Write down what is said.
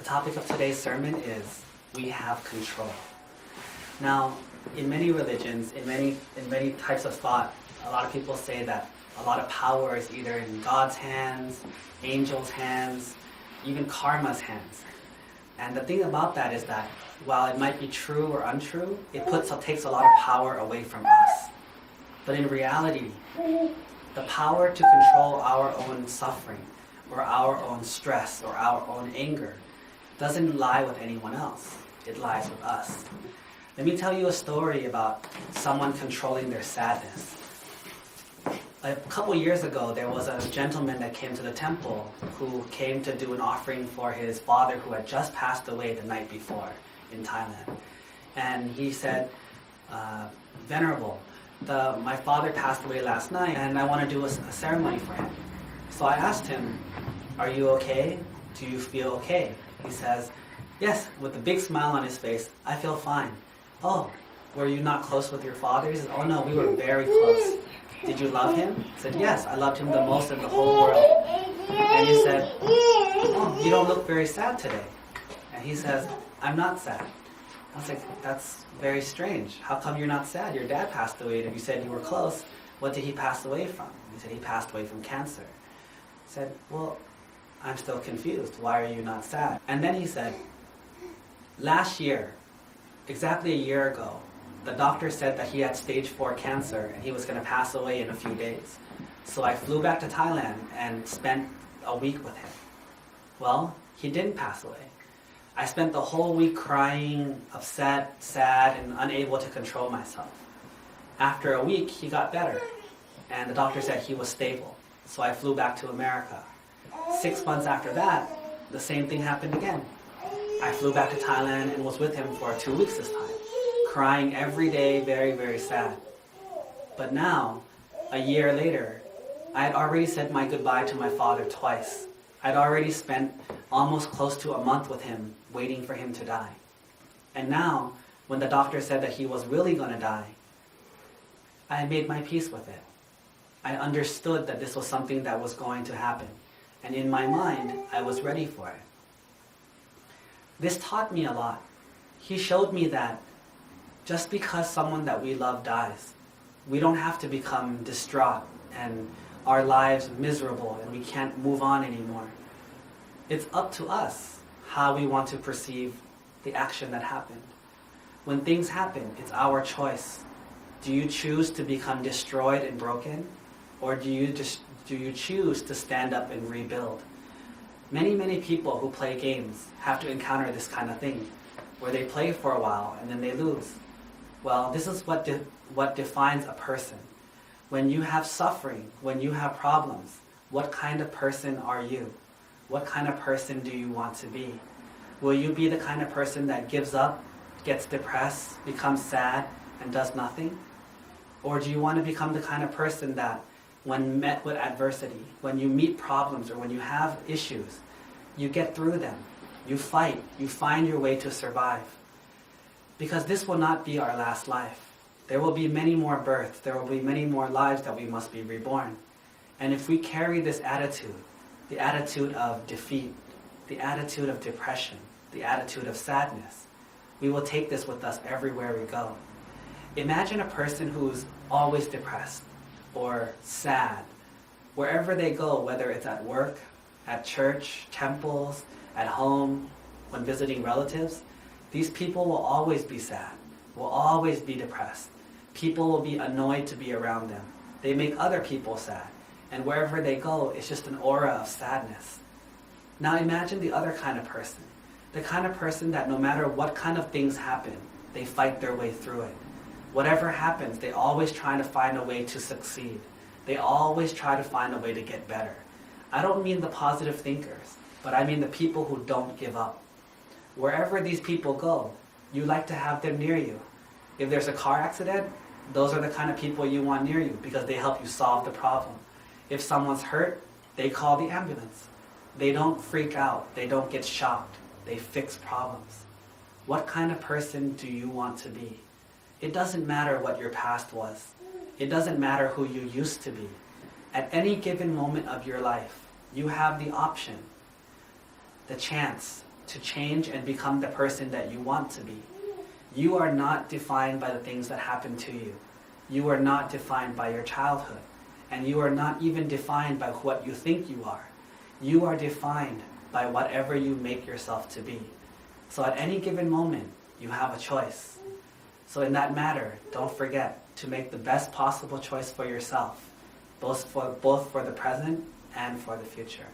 The topic of today's sermon is we have control. Now, in many religions, in many types of thought, a lot of people say that a lot of power is either in God's hands, angels' hands, even karma's hands. And the thing about that is that while it might be true or untrue, it takes a lot of power away from us. But in reality, the power to control our own suffering or our own stress or our own anger doesn't lie with anyone else. It lies with us. Let me tell you a story about someone controlling their sadness. A couple years ago, there was a gentleman that came to the temple who came to do an offering for his father who had just passed away the night before in Thailand. And he said, Venerable, my father passed away last night and I want to do a ceremony for him. So I asked him, are you okay? Do you feel okay? He says, yes, with a big smile on his face, I feel fine. Oh, were you not close with your father? He says, oh no, we were very close. Did you love him? I said, yes, I loved him the most in the whole world. And he said, oh, you don't look very sad today. And he says, I'm not sad. I was like, that's very strange. How come you're not sad? Your dad passed away, and if you said you were close, what did he pass away from? He said he passed away from cancer. I said, well, I'm still confused. Why are you not sad? And then he said, last year, exactly a year ago, the doctor said that he had stage 4 cancer and he was going to pass away in a few days. So I flew back to Thailand and spent a week with him. Well, he didn't pass away. I spent the whole week crying, upset, sad, and unable to control myself. After a week, he got better, and the doctor said he was stable. So I flew back to America. 6 months after that, the same thing happened again. I flew back to Thailand and was with him for 2 weeks this time, crying every day, very, very sad. But now, a year later, I had already said my goodbye to my father twice. I'd already spent almost close to a month with him, waiting for him to die. And now, when the doctor said that he was really going to die, I made my peace with it. I understood that this was something that was going to happen. And in my mind, I was ready for it. This taught me a lot. He showed me that just because someone that we love dies, we don't have to become distraught and our lives miserable and we can't move on anymore. It's up to us how we want to perceive the action that happened. When things happen, it's our choice. Do you choose to become destroyed and broken? Or do you choose to stand up and rebuild? Many, many people who play games have to encounter this kind of thing, where they play for a while and then they lose. Well, this is what defines a person. When you have suffering, when you have problems, what kind of person are you? What kind of person do you want to be? Will you be the kind of person that gives up, gets depressed, becomes sad, and does nothing? Or do you want to become the kind of person that when met with adversity, when you meet problems or when you have issues, you get through them, you fight, you find your way to survive? Because this will not be our last life. There will be many more births, there will be many more lives that we must be reborn. And if we carry this attitude, the attitude of defeat, the attitude of depression, the attitude of sadness, we will take this with us everywhere we go. Imagine a person who's always depressed or sad. Wherever they go, whether it's at work, at church, temples, at home, when visiting relatives, these people will always be sad, will always be depressed. People will be annoyed to be around them. They make other people sad. And wherever they go, it's just an aura of sadness. Now imagine the other kind of person. The kind of person that no matter what kind of things happen, they fight their way through it. Whatever happens, they always try to find a way to succeed. They always try to find a way to get better. I don't mean the positive thinkers, but I mean the people who don't give up. Wherever these people go, you like to have them near you. If there's a car accident, those are the kind of people you want near you because they help you solve the problem. If someone's hurt, they call the ambulance. They don't freak out. They don't get shocked. They fix problems. What kind of person do you want to be? It doesn't matter what your past was. It doesn't matter who you used to be. At any given moment of your life, you have the option, the chance to change and become the person that you want to be. You are not defined by the things that happen to you. You are not defined by your childhood. And you are not even defined by what you think you are. You are defined by whatever you make yourself to be. So at any given moment, you have a choice. So in that matter, don't forget to make the best possible choice for yourself, both for the present and for the future.